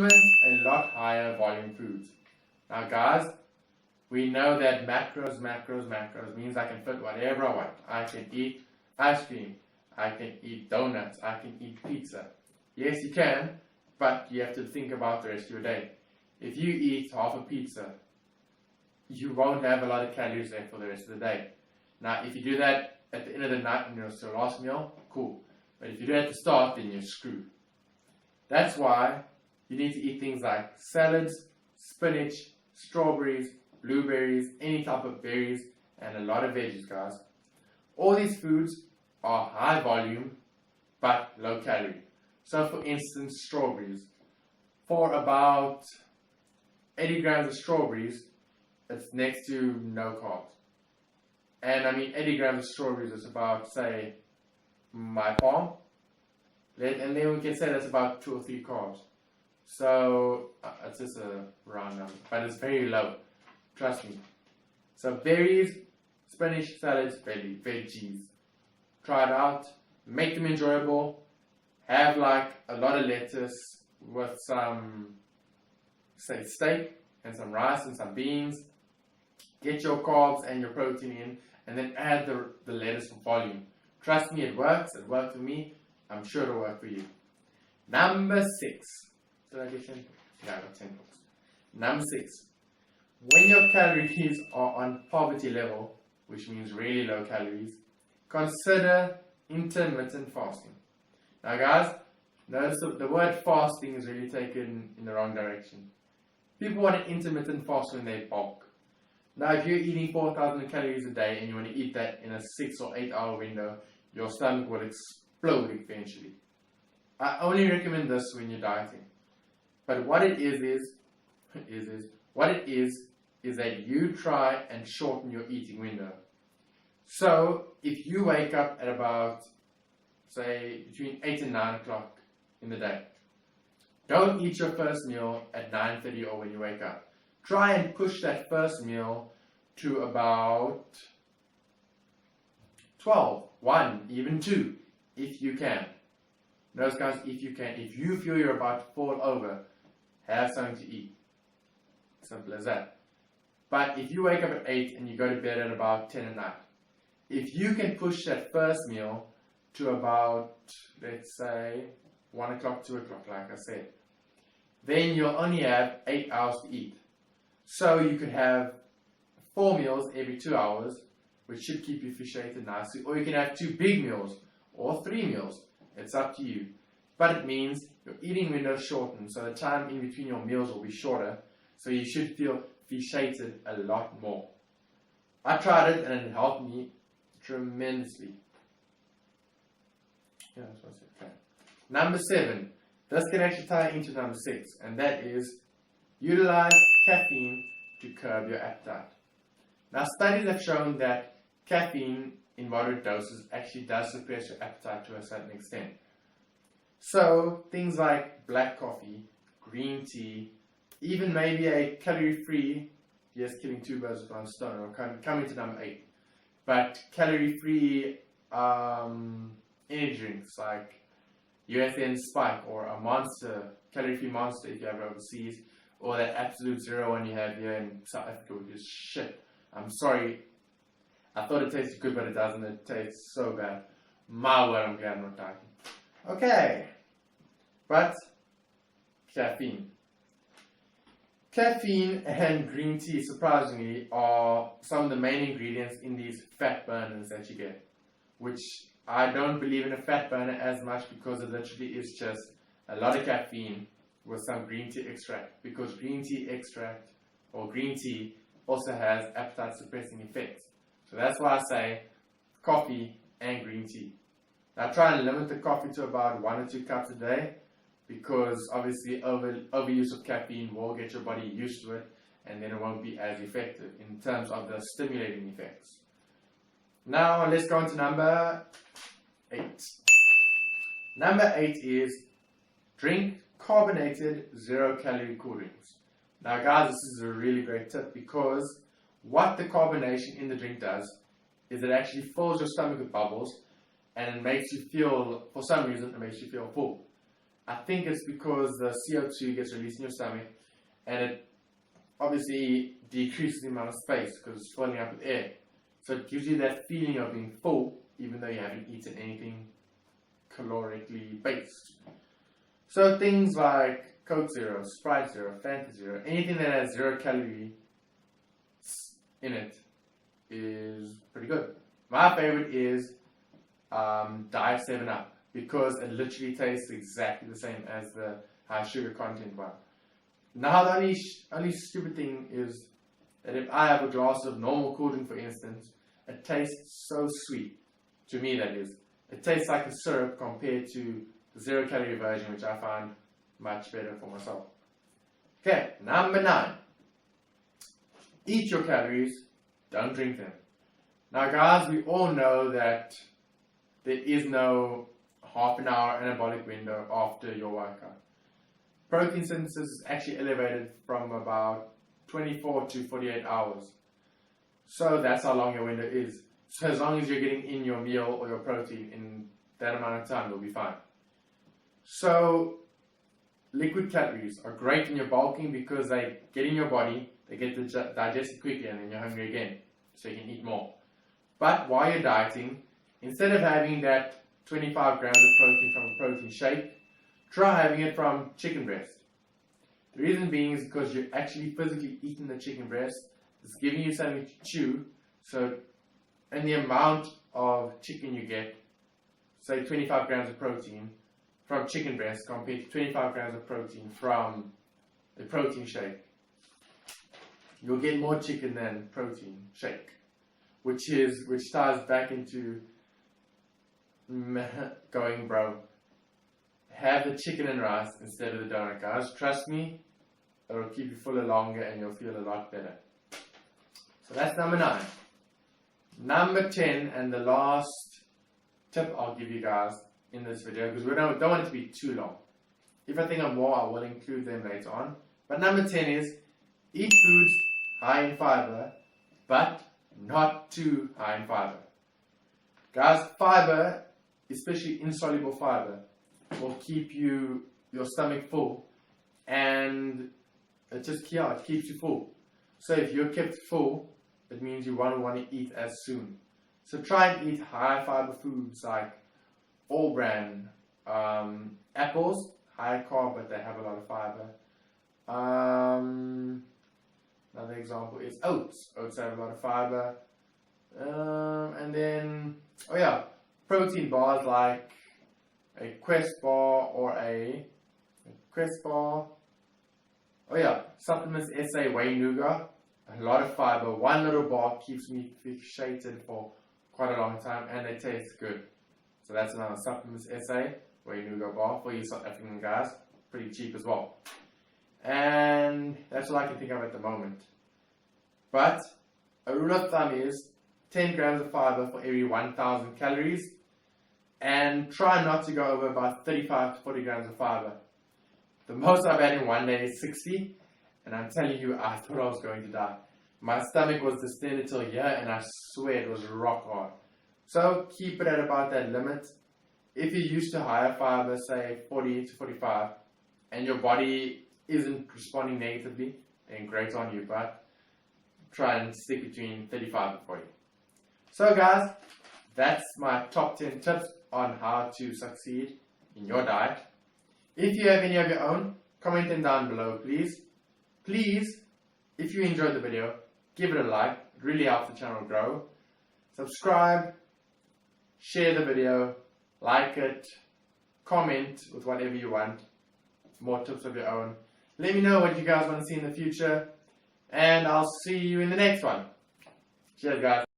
a lot higher volume foods. Now guys, we know that macros means I can fit whatever I want. I can eat ice cream, I can eat donuts, I can eat pizza. Yes, you can, but you have to think about the rest of your day. If you eat half a pizza, you won't have a lot of calories left for the rest of the day. Now, if you do that at the end of the night and it's your last meal, cool. But if you do it at the start, then you're screwed. That's why you need to eat things like salads, spinach, strawberries, blueberries, any type of berries, and a lot of veggies, guys. All these foods are high volume, but low calorie. So for instance, strawberries. For about 80 grams of strawberries, it's next to no carbs. And I mean 80 grams of strawberries is about, say, my palm. And then we can say that's about 2 or 3 carbs. So it's just a round number, but it's very low. Trust me. So berries, spinach, salads, veggies. Try it out. Make them enjoyable. Have like a lot of lettuce with some, say, steak and some rice and some beans. Get your carbs and your protein in, and then add the lettuce for volume. Trust me, it works. It worked for me. I'm sure it'll work for you. Number 6. Did I get 10? Yeah, I got 10 books. Number 6. When your calories are on poverty level, which means really low calories, consider intermittent fasting. Now guys, notice the word fasting is really taken in the wrong direction. People want to intermittent fast when they bulk. Now if you're eating 4,000 calories a day and you want to eat that in a 6 or 8 hour window, your stomach will explode eventually. I only recommend this when you're dieting. But what it is that you try and shorten your eating window. So if you wake up at about, say, between 8 and 9 o'clock in the day, don't eat your first meal at 9:30 or when you wake up. Try and push that first meal to about 12, 1, even 2, if you can. Notice guys, if you can. If you feel you're about to fall over, have something to eat. Simple as that. But if you wake up at 8 and you go to bed at about 10 at night, if you can push that first meal to about, let's say, 1 o'clock, 2 o'clock, like I said, then you'll only have 8 hours to eat. So you could have 4 meals every 2 hours, which should keep you satiated nicely. Or you can have 2 big meals or 3 meals. It's up to you. But it means your eating window is shortened, so the time in between your meals will be shorter. So you should feel satiated a lot more. I tried it and it helped me tremendously. Yeah, that's what I said. Okay. Number 7. This can actually tie into number 6, and that is utilize caffeine to curb your appetite. Now, studies have shown that caffeine in moderate doses actually does suppress your appetite to a certain extent. So, things like black coffee, green tea, even maybe a calorie-free, yes, killing 2 birds with 1 stone, or coming to number 8, but calorie-free energy drinks like USN Spike or a Monster, calorie-free Monster if you have it overseas, or that Absolute Zero one you have here in South Africa, which is shit. I'm sorry, I thought it tasted good, but it doesn't. It tastes so bad. My word, I'm glad I'm not talking. Okay, but caffeine. Caffeine and green tea, surprisingly, are some of the main ingredients in these fat burners that you get, which I don't believe in a fat burner as much because it literally is just a lot of caffeine with some green tea extract, because green tea extract or green tea also has appetite suppressing effects. So that's why I say coffee and green tea. Now try and limit the coffee to about 1 or 2 cups a day, because obviously overuse of caffeine will get your body used to it, and then it won't be as effective in terms of the stimulating effects. Now let's go on to number 8. Number 8 is drink carbonated 0-calorie cool drinks. Now guys, this is a really great tip, because what the carbonation in the drink does is it actually fills your stomach with bubbles, and it makes you feel, for some reason, it makes you feel full. I think it's because the CO2 gets released in your stomach and it obviously decreases the amount of space because it's filling up with air. So it gives you that feeling of being full even though you haven't eaten anything calorically based. So things like Coke Zero, Sprite Zero, Fanta Zero, anything that has 0 calories in it is pretty good. My favorite is Diet 7-Up because it literally tastes exactly the same as the high sugar content one. Now the only stupid thing is that if I have a glass of normal cool drink, for instance, it tastes so sweet. To me, that is. It tastes like a syrup compared to the 0 calorie version, which I find much better for myself. Okay, number 9. Eat your calories, don't drink them. Now guys, we all know that there is no half an hour anabolic window after your workout. Protein synthesis is actually elevated from about 24 to 48 hours. So that's how long your window is. So as long as you're getting in your meal or your protein in that amount of time, you'll be fine. So liquid calories are great when you're bulking because they get in your body, they get digested quickly, and then you're hungry again, so you can eat more. But while you're dieting, instead of having that 25 grams of protein from a protein shake, try having it from chicken breast. The reason being is because you're actually physically eating the chicken breast. It's giving you something to chew. So, and the amount of chicken you get, say 25 grams of protein from chicken breast compared to 25 grams of protein from a protein shake, you'll get more chicken than protein shake, which ties back into going bro. Have the chicken and rice instead of the donut, guys. Trust me, it'll keep you fuller longer and you'll feel a lot better. So that's number 9. Number 10, and the last tip I'll give you guys in this video, because we don't want it to be too long. If I think of more, I will include them later on. But number 10 is eat foods high in fiber, but not too high in fiber. Guys, fiber, especially insoluble fiber, will keep your stomach full, and it keeps you full. So if you're kept full, it means you won't want to eat as soon. So try and eat high fiber foods like all bran, apples, high carb, but they have a lot of fiber. Another example is oats. Oats have a lot of fiber. And then, protein bars like a Quest bar or a Quest bar. Supplements SA Whey Nougat. A lot of fiber. One little bar keeps me satiated for quite a long time, and they taste good. So that's another Supplements SA Whey Nougat bar for you South African guys. Pretty cheap as well. And that's all I can think of at the moment. But a rule of thumb is 10 grams of fiber for every 1,000 calories. And try not to go over about 35 to 40 grams of fiber. The most I've had in one day is 60. And I'm telling you, I thought I was going to die. My stomach was distended till here, and I swear it was rock hard. So keep it at about that limit. If you're used to higher fiber, say 40 to 45, and your body isn't responding negatively, then great on you, but try and stick between 35 and 40. So guys, that's my top 10 tips on how to succeed in your diet. If you have any of your own, comment them down below, please. Please, if you enjoyed the video, give it a like. It really helps the channel grow. Subscribe, share the video, like it, comment with whatever you want. More tips of your own. Let me know what you guys want to see in the future, and I'll see you in the next one. Cheers, guys.